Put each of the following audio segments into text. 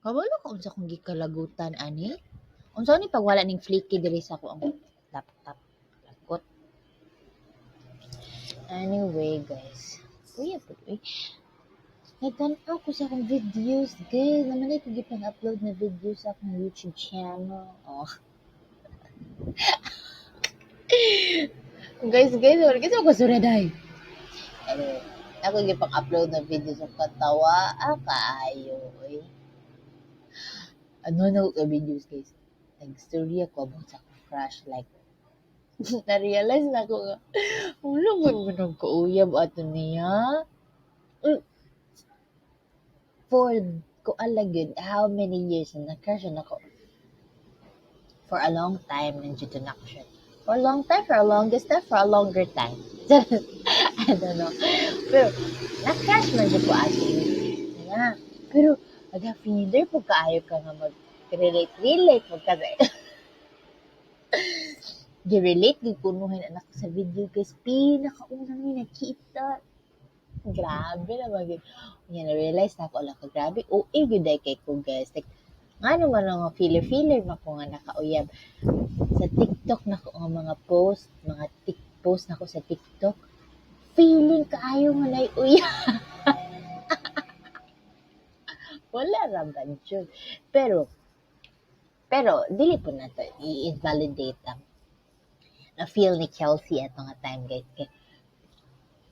Kabalo ka unsa kong gikalagutan ani? Unsa ni pag wala ning flicky diri sa ako ang laptop. Lagot. Anyway, guys. Kuya po, nagtanaw ko sa akong videos, guys. Naman ay kagipang upload na videos sa akong YouTube channel. Oh. guys, wala kasi ako suraday. Anyway, ako gipang upload na video sa katawa. Kaayo, eh. Ano na ko videos, guys. Nag-story ako about sa akong crush. Like, na-realize na ko nga, wala mo nagkauyab ato niya. For, ko alagid, how many years na crush na ako. For a long time, nandiyo na ako siya. For a long time, for a longest time, for a longer time. I don't know. Pero, na-crush man dyan ko actually. Yeah. Pero, aga-feeder po kaayo ka nga mag-relate mo kasi. Gi-relate, gipunuhin anak ko sa video guys. Pinakaunang ni nakita. Grabe na maging. Yan, na-realize na ako lang ka. Grabe. Good day kay ko guys. Like, nga naman mga filler na ko nga nakauyab. Sa TikTok na ko nga mga post na ko sa TikTok. Feeling kaayo nga naiuyab. Wala raman yun. Pero, dili po na to i-invalidate ang na feel ni Chelsea at mga time guys. Kaya,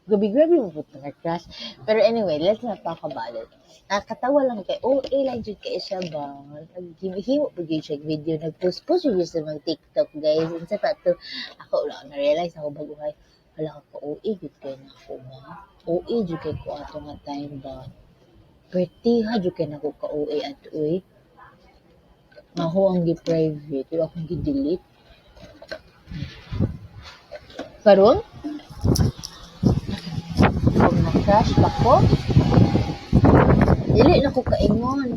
grabe mo po na crush. Pero anyway, let's not talk about it. Nakakatawa lang kay, lang dyan kay siya ba? Himo po dyan siya video. Nag-post yun sa mga TikTok guys. And sa to, ako lang, na-realize ako baguhay. Wala ka good kayo na ako ma. Dyan kayo ko ato nga time ba? Pretty ha, dyan kayo na ako ka-OA at uy. Maho ang gi-private. Yung akong gi-delete. Karon, kung na-crush pa ko, dili na ko kaingon.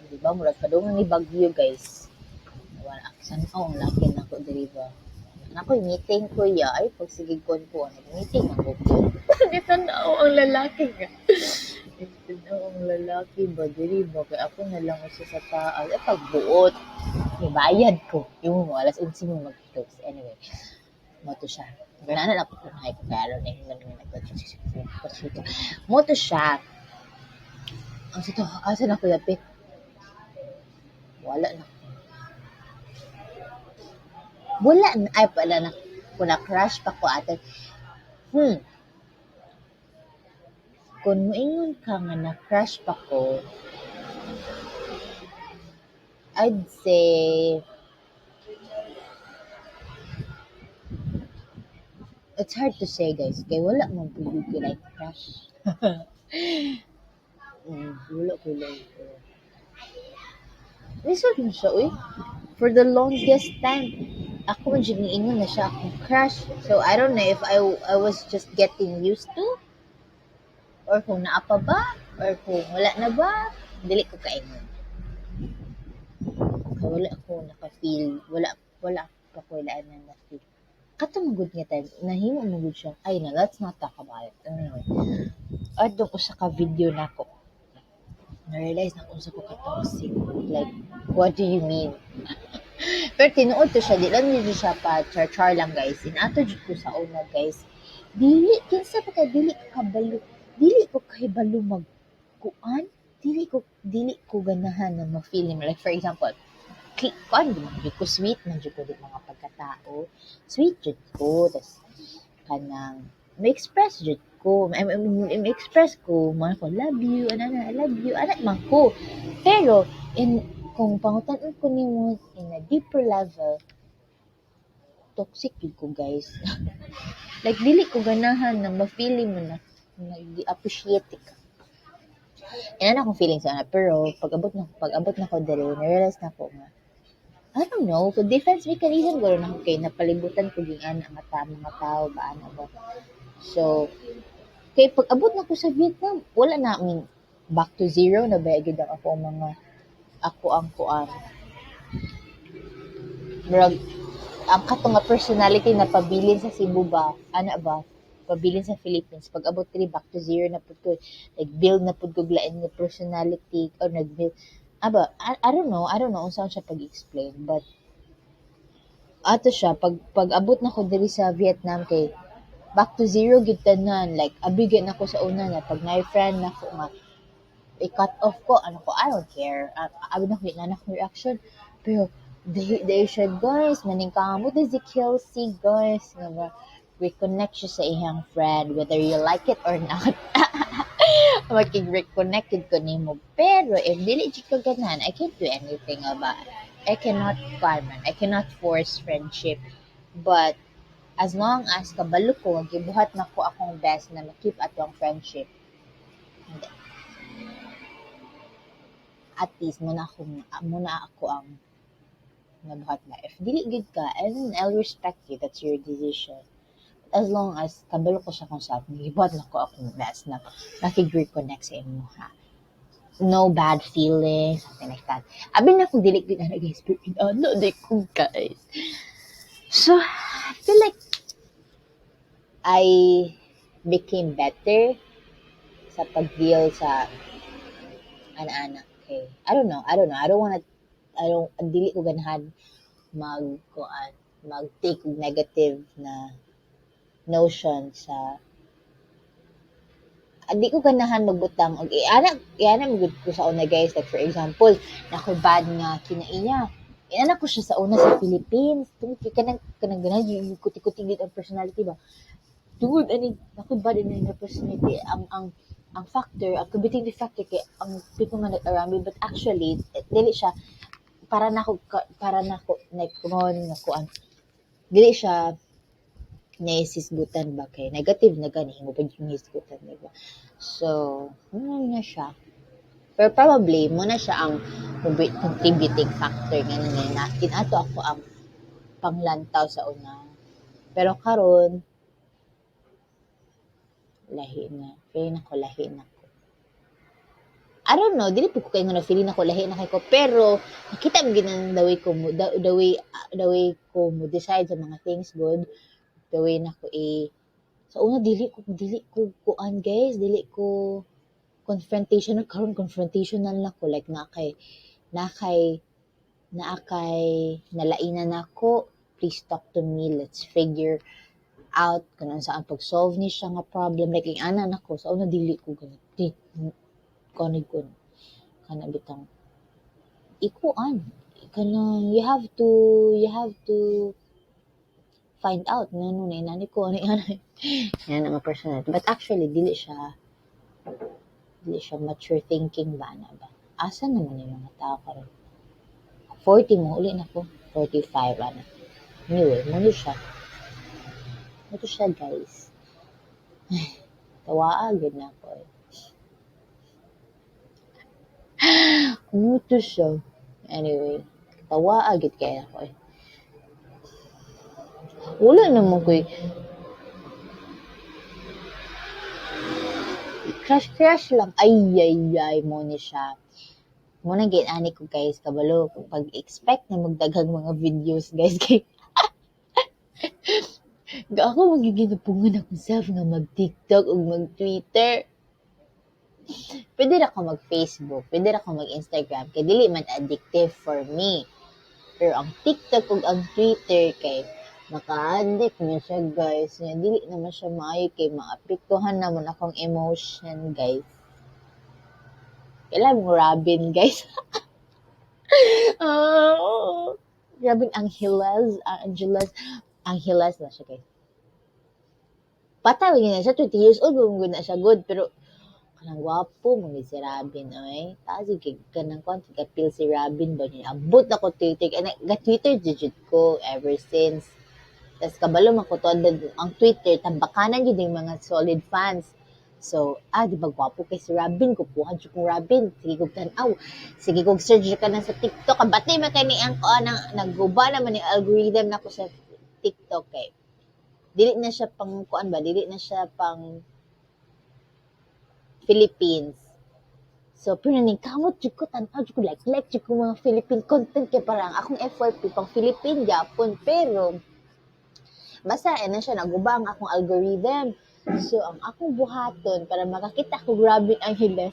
Diba, murag padungan ni Bagyo, guys. Wala, aksan ang laki na ko, diba? Nako'y meeting ko ya, ay, pag sigigkon ko, meeting ako. Dito na ang lalaki nga. Dito na ang lalaki ba, diba? Kaya ako na lang isa sa taas. Pagbuot, ibayad ko. Yung alas 11 mo mag-close. Anyway, moto siya. Ganaan na po kung ay pero na yung nag-close. Moto siya. Ang sito, asa na ko lapit? Wala na. Wala na. Ay, pala na. Kung na-crush pa ko ate. Kung moingon ka nga na-crush pa ko, I'd say, it's hard to say guys. Kaya wala mong pwede ko like crush. Wala ko lang. Result mo siya, uy. For the longest time, ako man dyan ingon na siya akong crush. So, I don't know if I was just getting used to, or kung naapa ba, or kung wala na ba, dili ko kaingon. Wala ako naka-feel, wala pa ko ilaan na na-feel. Katumugod nga tayo, nahimo mugod siya. Ay na, let's not talk about it. Anyway, adong usa ka video na ko. Na-realize na kung sa ko katoxic. Like, what do you mean? Pero tinuod to siya, di lang nyo siya pa char lang guys. Inato dyan ko sa una guys. Kinsa pa ka, dili ko kahibalo magkuan. Dili ko ganahan na ma-feeling. Like for example, kuan ko sweet man jud ko di mga pagkatao. Sweet jud ko, tas kanang ma-express jud ko. Ma-express ko, man ko love you, I love you, anak man ko. Pero kung pangutan ko nimo in a deeper level, toxic yun ko guys. Like dili ko ganahan na ma-feeling mo na appreciate ka. Yan akong feeling sa pero pag abot na ko dere, na-realize na ko nga I don't know, kung defense mechanism garo na kay napalibutan ko ging ana mga tao ba ano ba. So kay pag abot na ko sa Vietnam, wala na back to zero na ba gid ako ang kuan. Murag ang katong nga personality na pabilin sa Cebu ba, ana ba? pabilin sa Philippines. Pag abot diri back to zero na pud ko. Nag-build na pud ko lain nga personality or nag-build. I don't know. Unsa siya pag-explain. But, ato siya, pag abot na ko diri sa Vietnam kay back to zero gid tanan. Like, abigay na ko sa una na pag na-friend na ko nga, i-cut off ko, ano ko, I don't care. Abot na ko, na akong reaction. Pero, they said, guys, maning kamot na si Kelsey, guys. Nga ba, reconnect siya sa iyang friend, whether you like it or not. Makig-reconnected ko nimo. Pero, if dili jud ko ganan, I can't do anything about it. I cannot force friendship. But, as long as kabalo ko, gibuhat na ko akong best na makip atong friendship, hindi. At least, muna ako ang nabuhat na. If dili gid ka, and I'll respect you, that's your decision. But as long as kabalo ko sa kung sa gibuhat na ko akong best na makig-reconnect sa imo, ha. No bad feelings, something like that. Abi na kung dili gid na guys, pero ano, di ko guys. So, I feel like I became better sa pag-deal sa ana-ana. Okay. I don't know. Dili ko ganahan mag-take negative na notion sa, di ko ganahan magbutang og ana magud ko sa una guys, like for example nakoy bad nga kinaiya. Ina ko siya sa una sa Philippines. Tungod kay kanang ganahan yung kuti-kuti gid ang personality ba. Tungod ani nakoy bad na personality ang factor, ang contributing factor kay ang people man around me, but actually dili siya para nako like kunon nga kuan. Dili siya naisisgutan ba kay negative na gani mo pa yung hisgutan, di ba? So, na siya. Pero probably mo na siya ang contributing factor nga na kinato ako ang panglantaw sa una. Pero karon lahi na. Feeling ako lahi na ko. I don't know, dili po ko kayo nga feeling ako lahi na kay ko, pero nakita mo ginang the way ko mo decide sa mga things good, the way na ko sa una dili ko kuan guys, dili ko confrontational. Karon confrontational na ko, like nakay nalainan ako, please talk to me, let's figure out kung ano saan pag-solve ni siya nga problem, like yung ana nako sa una dili ko ganit kanid ko kana bitang ikuan kanang you have to find out ngano na inani ko ano yan ang personality, but actually dili siya mature thinking ba na ba. Asa naman yung mga tao karon 40 mo uli na ko 45 ana. Anyway, mo siya guys. Tawaa gid na ko. Muto siya. Anyway, tawaa gid kay ako. Wala naman ko'y crush lang. Ay mo ni siya. Muna gid ani ko guys kabalo pag expect na magdaghang mga videos guys kay ga ako magiginapungan akong self nga mag-TikTok ug mag-Twitter. Pwede ra ko mag-Facebook, pwede ra ko mag-Instagram kay dili man addictive for me. Pero ang TikTok ug ang Twitter kay maka-addict niya siya guys. Dili naman siya maayo kay maapektuhan naman akong emotion guys. Kailan mo Robin guys? Robin Angeles na siya guys. Patawin na siya, 20 years old, good na siya good, pero kanang gwapo mo si Robin, oy. Taas yung kanang konti, kapil si Robin ba niya. Abot ako Twitter, ga-Twitter digit ko ever since. Tas kabalo makutod ang Twitter, tambakanan yun yung mga solid fans. So, di ba gwapo kay si Robin, kupuhan siya kong Robin, sige kong tanaw, sige kong search ka na sa TikTok, abati man kayo ni ang nagguba naman yung algorithm na ko sa TikTok kay. Dili na siya pang Philippines. So, pero kamot jud ko tanaw jud ko like jud ko mga Philippine content kay parang akong effort pang Philippine Japon, pero basta na siya naguba ang akong algorithm. So, ang akong buhaton para makakita ko grabe ang hilas.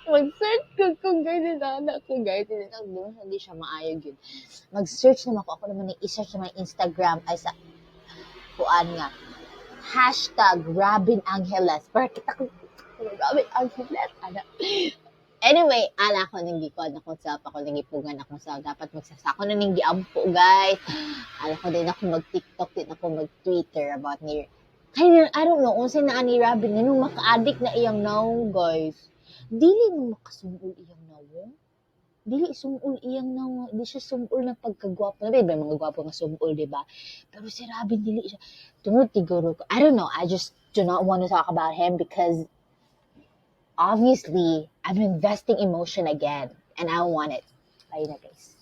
Mag-search ko kung gano'n na anak ko, guys. Hindi siya maayog yun. Mag-search naman ako. Ako naman yung i-search naman Instagram ay sa kuan nga. Hashtag Robin Angeles. Para kita ko Robin Angeles. Ano? Anyway, ala ko nang gikon ako sa ako nang gipugan ako sa dapat magsasako na ning giampo guys. Ala ko din ako mag-TikTok din ako mag-Twitter about ni kaya I don't know unsay na ani Robin nganong maka-addict na iyang nawong guys. Dili mo makasungol iyang nawong. Dili sungol iyang nawong. Di siya sungol ng pagkagwapo. Nabi ba mga gwapo nga sungol, di ba? Pero si Robin dili siya. Tungod siguro ko. I don't know. I just do not want to talk about him because obviously, I'm investing emotion again, and I want it. Ayun na, guys.